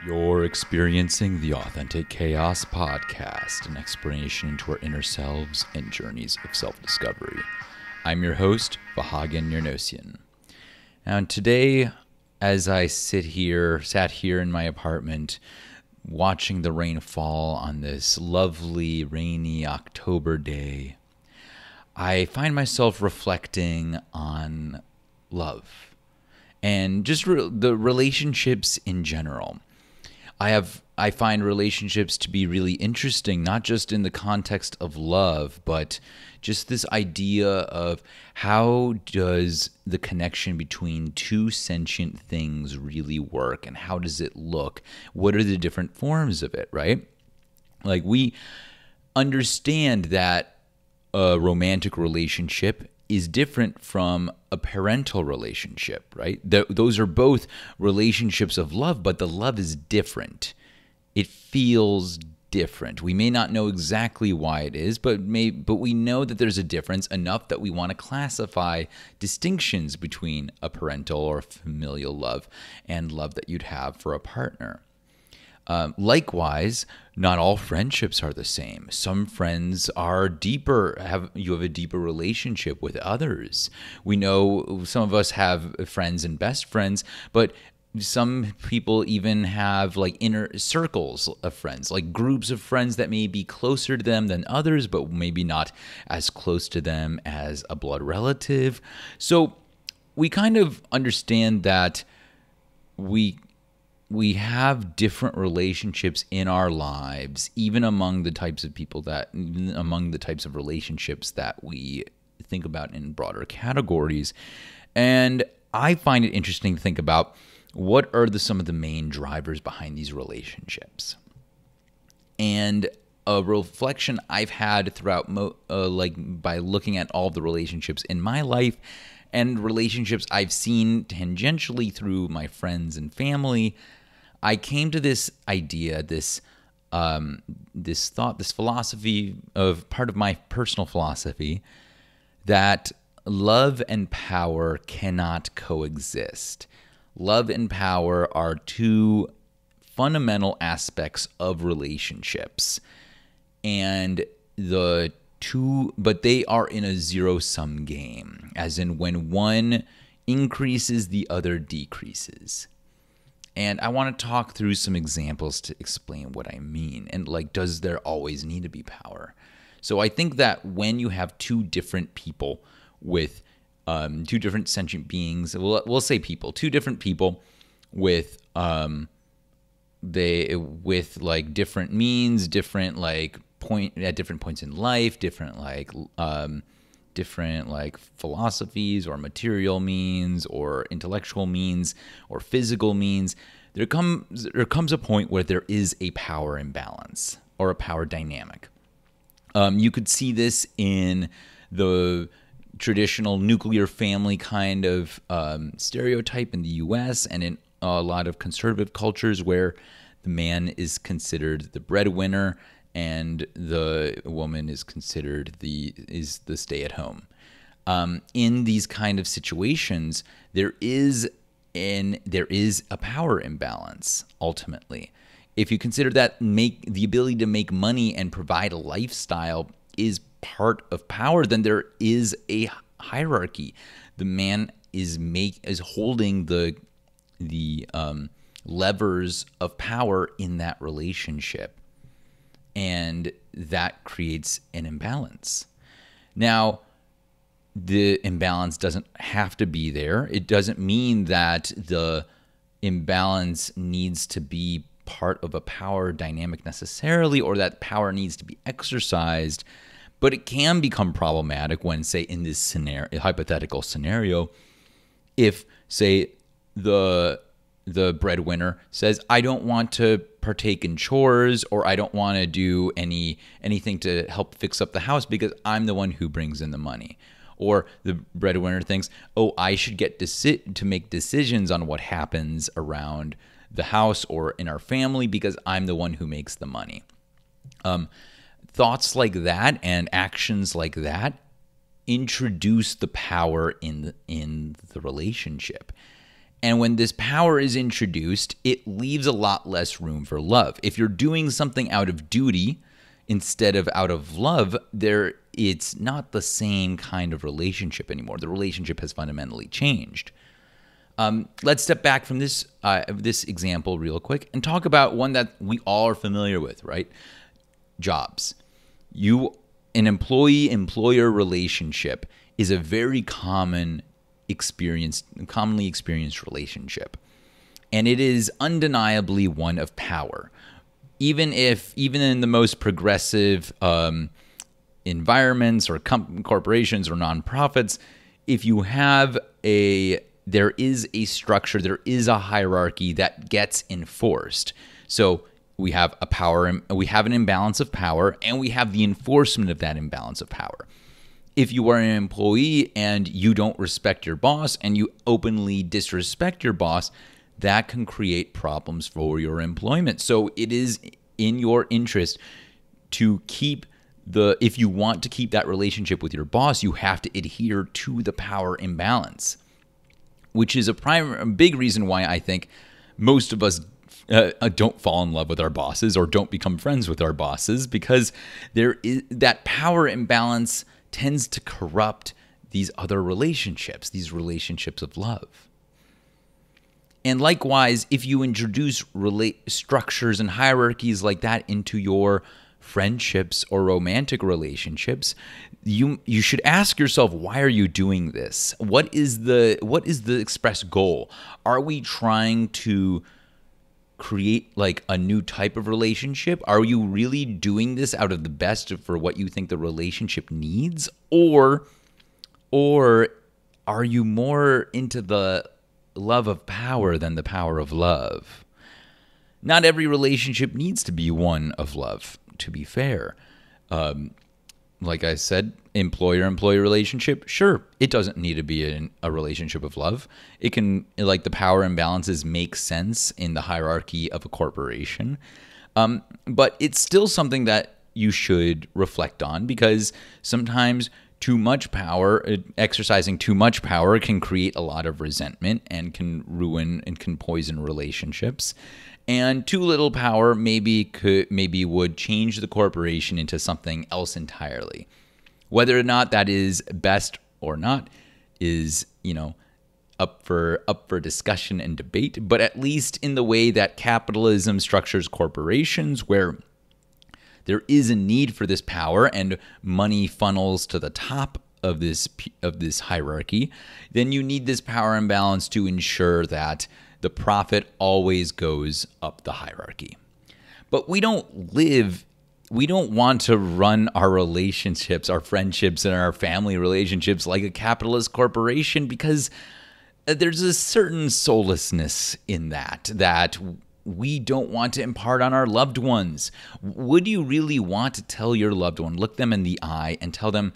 You're experiencing the Authentic Chaos Podcast, an exploration into our inner selves and journeys of self-discovery. I'm your host, Vahagan Yernosian. And today, as I sat here in my apartment, watching the rain fall on this lovely, rainy October day, I find myself reflecting on love and just the relationships in general. I find relationships to be really interesting, not just in the context of love, but just this idea of how does the connection between two sentient things really work, and how does it look? What are the different forms of it, right? Like, we understand that a romantic relationship is different from a parental relationship, right? Those are both relationships of love, but the love is different. It feels different. We may not know exactly why it is, but we know that there's a difference enough that we want to classify distinctions between a parental or familial love and love that you'd have for a partner. Likewise, not all friendships are the same. Some friends are deeper, you have a deeper relationship with others. We know some of us have friends and best friends, but some people even have like inner circles of friends, like groups of friends that may be closer to them than others, but maybe not as close to them as a blood relative. So we kind of understand that we have different relationships in our lives, even among the types of relationships that we think about in broader categories. And I find it interesting to think about what are some of the main drivers behind these relationships. And a reflection I've had throughout, by looking at all of the relationships in my life and relationships I've seen tangentially through my friends and family, I came to this idea, this thought, this philosophy of part of my personal philosophy, that love and power cannot coexist. Love and power are two fundamental aspects of relationships, but they are in a zero-sum game, as in when one increases, the other decreases. And I want to talk through some examples to explain what I mean. And does there always need to be power? So I think that when you have two different people with two different sentient beings, we'll say people, two different people with different means, different at different points in life, different philosophies or material means or intellectual means or physical means, there comes a point where there is a power imbalance or a power dynamic. You could see this in the traditional nuclear family kind of stereotype in the U.S. and in a lot of conservative cultures where the man is considered the breadwinner and the woman is considered the stay-at-home. In these kind of situations, there is a power imbalance. Ultimately, if you consider that the ability to make money and provide a lifestyle is part of power, then there is a hierarchy. The man is holding the levers of power in that relationship. And that creates an imbalance. Now, the imbalance doesn't have to be there. It doesn't mean that the imbalance needs to be part of a power dynamic necessarily, or that power needs to be exercised. But it can become problematic when, say, in this hypothetical scenario, if, say, the breadwinner says, I don't want to partake in chores, or I don't want to do anything to help fix up the house because I'm the one who brings in the money. Or the breadwinner thinks, I should get to make decisions on what happens around the house or in our family because I'm the one who makes the money. Thoughts like that and actions like that introduce the power in the relationship. And when this power is introduced, it leaves a lot less room for love. If you're doing something out of duty instead of out of love, it's not the same kind of relationship anymore. The relationship has fundamentally changed. Let's step back from this example real quick and talk about one that we all are familiar with, right? Jobs. An employee-employer relationship is a very commonly experienced relationship. And it is undeniably one of power. Even in the most progressive environments or corporations or nonprofits, if you have there is a structure, there is a hierarchy that gets enforced. So we have an imbalance of power, and we have the enforcement of that imbalance of power. If you are an employee and you don't respect your boss and you openly disrespect your boss, that can create problems for your employment. So it is in your interest to if you want to keep that relationship with your boss, you have to adhere to the power imbalance, which is a big reason why I think most of us don't fall in love with our bosses or don't become friends with our bosses, because that power imbalance tends to corrupt these other relationships, these relationships of love. And likewise, if you introduce structures and hierarchies like that into your friendships or romantic relationships, you should ask yourself, why are you doing this? What is the express goal? Are we trying to create like a new type of relationship? Are you really doing this out of the best for what you think the relationship needs? Or are you more into the love of power than the power of love? Not every relationship needs to be one of love, to be fair. Like I said, employer-employee relationship, sure, it doesn't need to be a relationship of love. It can, like, the power imbalances make sense in the hierarchy of a corporation. But it's still something that you should reflect on, because sometimes too much power, exercising too much power can create a lot of resentment and can ruin and can poison relationships. And too little power maybe would change the corporation into something else entirely. Whether or not that is best or not is, up for discussion and debate. But at least in the way that capitalism structures corporations, where there is a need for this power and money funnels to the top of this hierarchy, then you need this power imbalance to ensure that the profit always goes up the hierarchy. But we don't want to run our relationships, our friendships, and our family relationships like a capitalist corporation, because there's a certain soullessness in that we don't want to impart on our loved ones. Would you really want to tell your loved one, look them in the eye and tell them,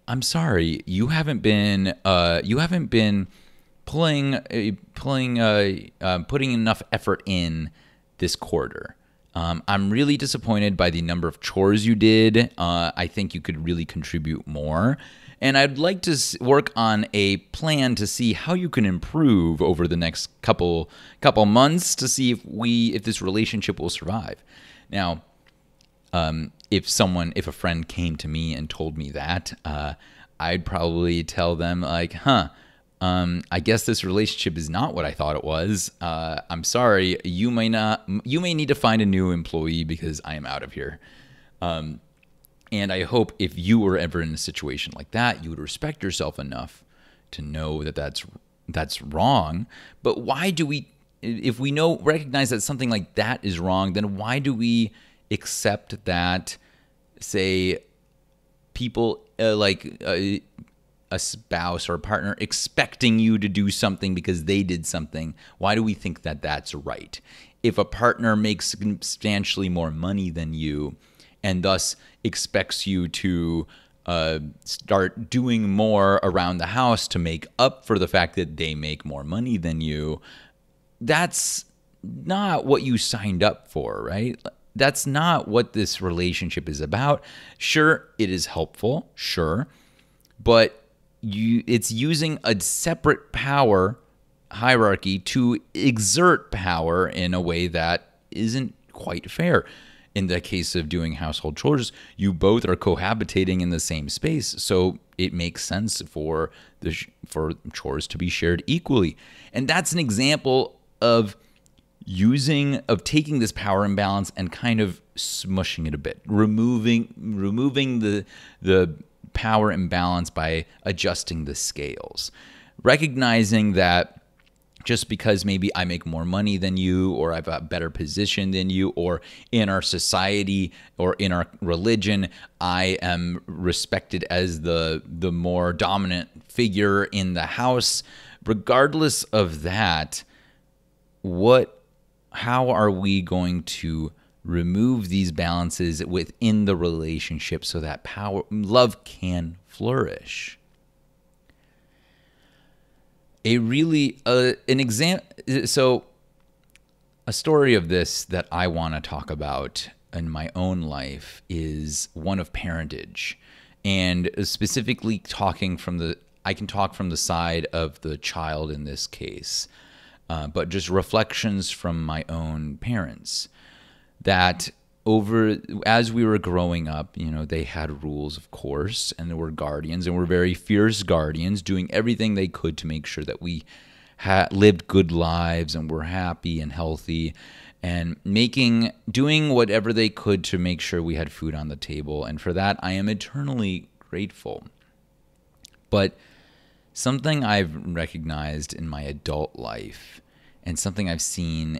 I'm sorry, you haven't been putting enough effort in this quarter. I'm really disappointed by the number of chores you did. I think you could really contribute more. And I'd like to work on a plan to see how you can improve over the next couple months to see if this relationship will survive. Now, if a friend came to me and told me that, I'd probably tell them like, I guess this relationship is not what I thought it was. I'm sorry. You may need to find a new employee because I am out of here. And I hope if you were ever in a situation like that, you would respect yourself enough to know that that's wrong. But why do we, if we recognize that something like that is wrong, then why do we accept that, say, people a spouse or a partner expecting you to do something because they did something? Why do we think that that's right? If a partner makes substantially more money than you and thus expects you to start doing more around the house to make up for the fact that they make more money than you, that's not what you signed up for, right? That's not what this relationship is about. Sure, it is helpful, sure, but it's using a separate power hierarchy to exert power in a way that isn't quite fair. In the case of doing household chores, you both are cohabitating in the same space, so it makes sense for chores to be shared equally. And that's an example of taking this power imbalance and kind of smushing it a bit, removing the power imbalance by adjusting the scales, recognizing that just because maybe I make more money than you, or I've got a better position than you, or in our society or in our religion, I am respected as the more dominant figure in the house. Regardless of that, how are we going to remove these balances within the relationship so that love can flourish? A story of this that I want to talk about in my own life is one of parentage, and specifically I can talk from the side of the child in this case, but just reflections from my own parents that as we were growing up, they had rules, of course, and there were guardians, and were very fierce guardians doing everything they could to make sure that we lived good lives and were happy and healthy, and doing whatever they could to make sure we had food on the table. And for that, I am eternally grateful. But something I've recognized in my adult life, and something I've seen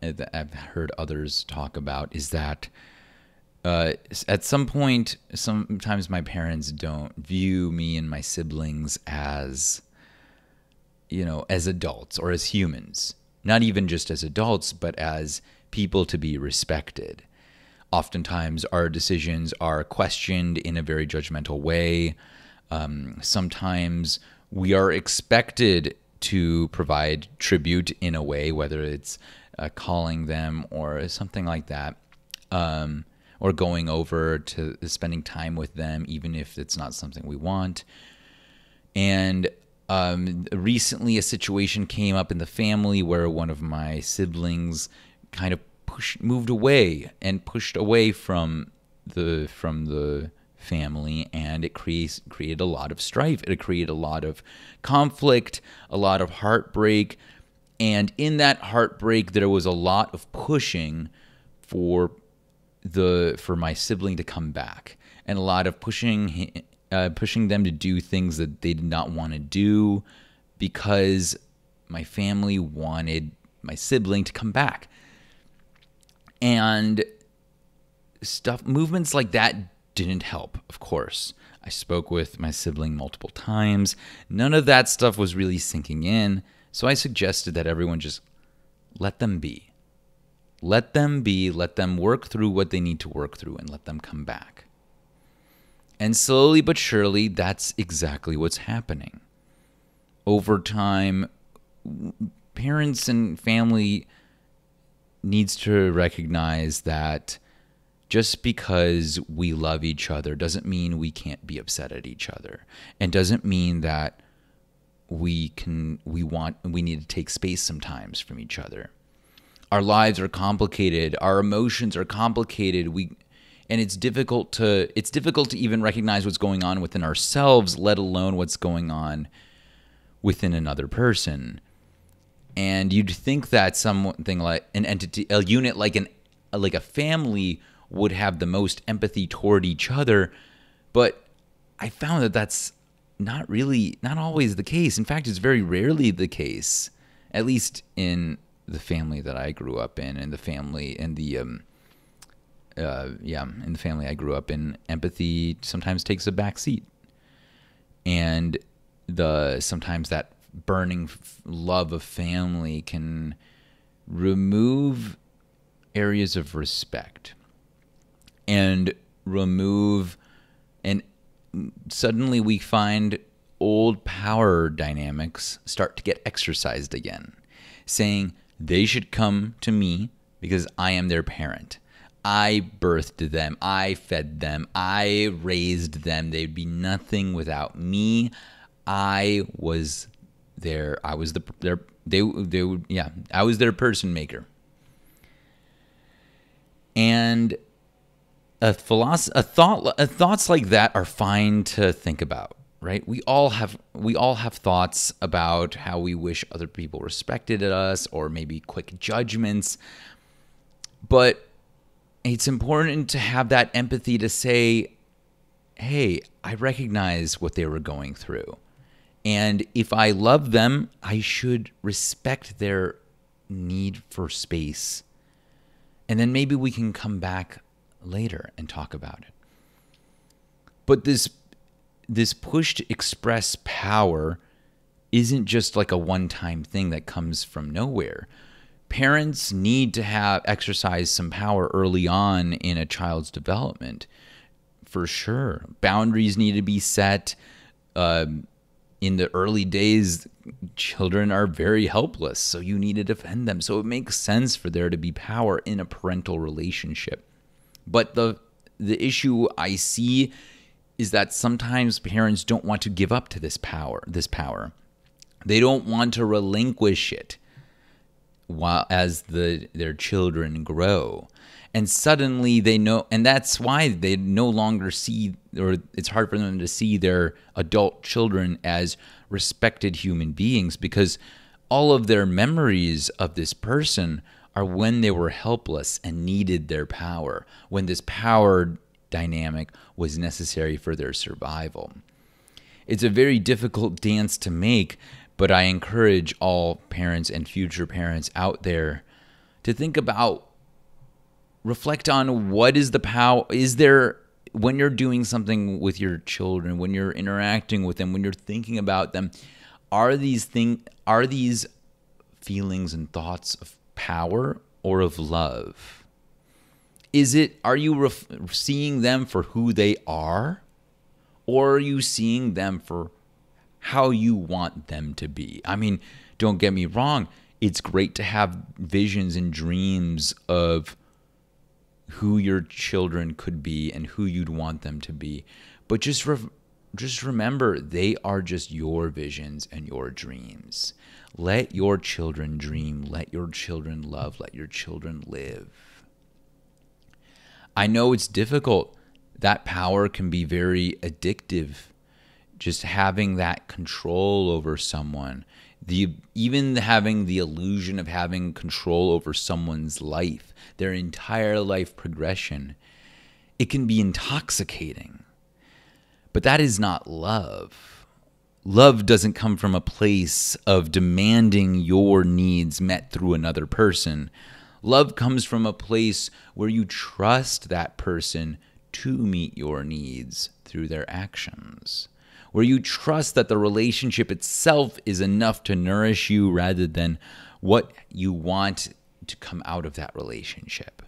that I've heard others talk about, is that at some point, sometimes my parents don't view me and my siblings as adults or as humans. Not even just as adults, but as people to be respected. Oftentimes, our decisions are questioned in a very judgmental way. Sometimes we are expected to provide tribute in a way, whether it's calling them or something like that, or going over to spending time with them, even if it's not something we want. And recently, a situation came up in the family where one of my siblings kind of moved away and pushed away from the family, and it created a lot of strife. It created a lot of conflict, a lot of heartbreak, and in that heartbreak, there was a lot of pushing for my sibling to come back, and a lot of pushing them to do things that they did not want to do because my family wanted my sibling to come back. And movements like that didn't help, of course. I spoke with my sibling multiple times. None of that stuff was really sinking in. So I suggested that everyone just let them be. Let them be, let them work through what they need to work through, and let them come back. And slowly but surely, that's exactly what's happening. Over time, parents and family needs to recognize that just because we love each other doesn't mean we can't be upset at each other, and doesn't mean that we need to take space sometimes from each other. Our lives are complicated. Our emotions are complicated. And it's difficult to even recognize what's going on within ourselves, let alone what's going on within another person. And you'd think that something like an entity, a unit like a family, would have the most empathy toward each other, but I found that that's not always the case. In fact, it's very rarely the case, at least in the family that I grew up in, and the family in the family I grew up in, empathy sometimes takes a back seat. And sometimes that burning love of family can remove areas of respect and suddenly we find old power dynamics start to get exercised again, saying they should come to me because I am their parent. I birthed them. I fed them. I raised them. They'd be nothing without me. I was I was I was their person maker. And thoughts like that are fine to think about, right? We all have thoughts about how we wish other people respected us, or maybe quick judgments. But it's important to have that empathy to say, hey, I recognize what they were going through. And if I love them, I should respect their need for space. And then maybe we can come back later and talk about it. But this push to express power isn't just like a one-time thing that comes from nowhere. Parents need to exercise some power early on in a child's development, for sure. Boundaries need to be set. In the early days, children are very helpless, so you need to defend them. So it makes sense for there to be power in a parental relationship. But the issue I see is that sometimes parents don't want to give up to this power. They don't want to relinquish it as their children grow. And suddenly they know, and that's why they no longer see, or it's hard for them to see their adult children as respected human beings, because all of their memories of this person are when they were helpless and needed their power, when this power dynamic was necessary for their survival. It's a very difficult dance to make, but I encourage all parents and future parents out there to think about, reflect on what is the power, is there, when you're doing something with your children, when you're interacting with them, when you're thinking about them, are these feelings and thoughts of power or of love? Are you seeing them for who they are, or are you seeing them for how you want them to be? I mean, don't get me wrong. It's great to have visions and dreams of who your children could be and who you'd want them to be. But just remember, they are just your visions and your dreams. Let your children dream. Let your children love. Let your children live. I know it's difficult. That power can be very addictive. Just having that control over someone, even having the illusion of having control over someone's life, their entire life progression, it can be intoxicating. But that is not love. Love doesn't come from a place of demanding your needs met through another person. Love comes from a place where you trust that person to meet your needs through their actions, where you trust that the relationship itself is enough to nourish you rather than what you want to come out of that relationship.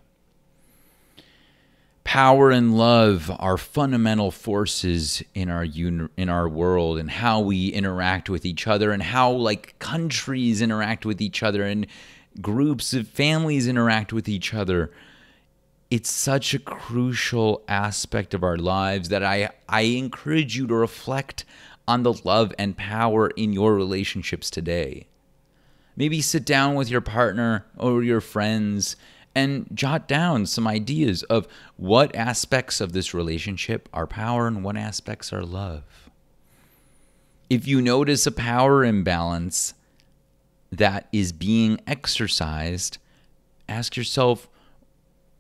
Power and love are fundamental forces in our world, and how we interact with each other, and how like countries interact with each other, and groups of families interact with each other. It's such a crucial aspect of our lives that I encourage you to reflect on the love and power in your relationships today. Maybe sit down with your partner or your friends and jot down some ideas of what aspects of this relationship are power and what aspects are love. If you notice a power imbalance that is being exercised, ask yourself,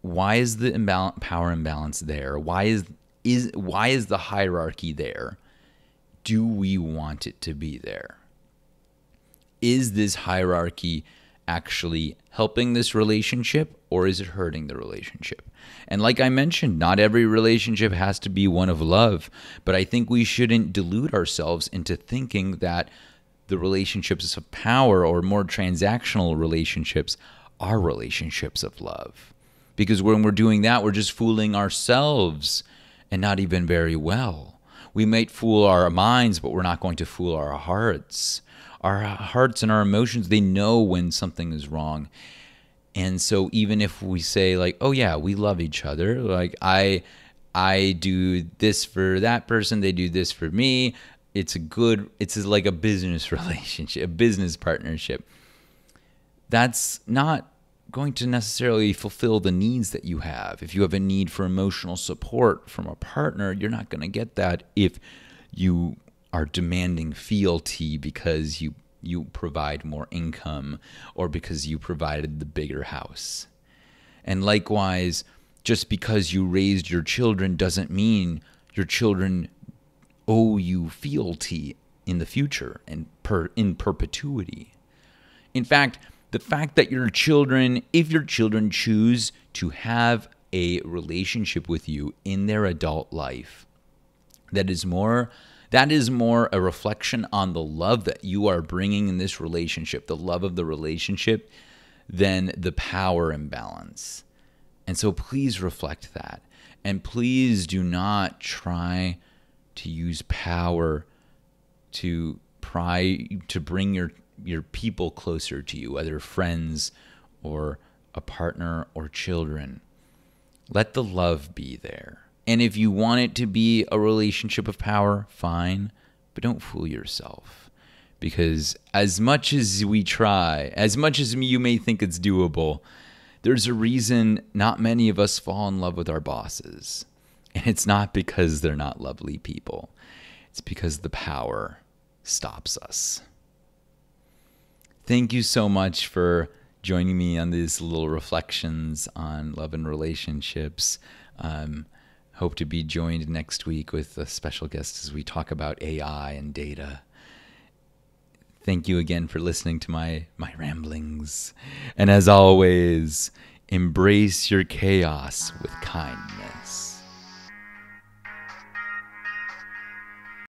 why is the power imbalance there? Why is the hierarchy there? Do we want it to be there? Is this hierarchy actually helping this relationship, or is it hurting the relationship? And like I mentioned, not every relationship has to be one of love, but I think we shouldn't delude ourselves into thinking that the relationships of power or more transactional relationships are relationships of love. Because when we're doing that, we're just fooling ourselves, and not even very well. We might fool our minds, but we're not going to fool our hearts. Our hearts and our emotions, they know when something is wrong. And so even if we say like, oh yeah, we love each other, like I do this for that person, they do this for me, it's like a business relationship, a business partnership. That's not going to necessarily fulfill the needs that you have. If you have a need for emotional support from a partner, you're not going to get that if you are demanding fealty because you provide more income or because you provided the bigger house. And likewise, just because you raised your children doesn't mean your children owe you fealty in the future and in perpetuity. In fact, the fact that your children, if your children choose to have a relationship with you in their adult life, that is more a reflection on the love that you are bringing in this relationship, the love of the relationship, than the power imbalance. And so please reflect that. And please do not try to use power to bring your people closer to you, whether friends or a partner or children. Let the love be there. And if you want it to be a relationship of power, fine, but don't fool yourself. Because as much as we try, as much as you may think it's doable, there's a reason not many of us fall in love with our bosses. And it's not because they're not lovely people. It's because the power stops us. Thank you so much for joining me on these little reflections on love and relationships. Hope to be joined next week with a special guest as we talk about AI and data. Thank you again for listening to my ramblings. And as always, embrace your chaos with kindness.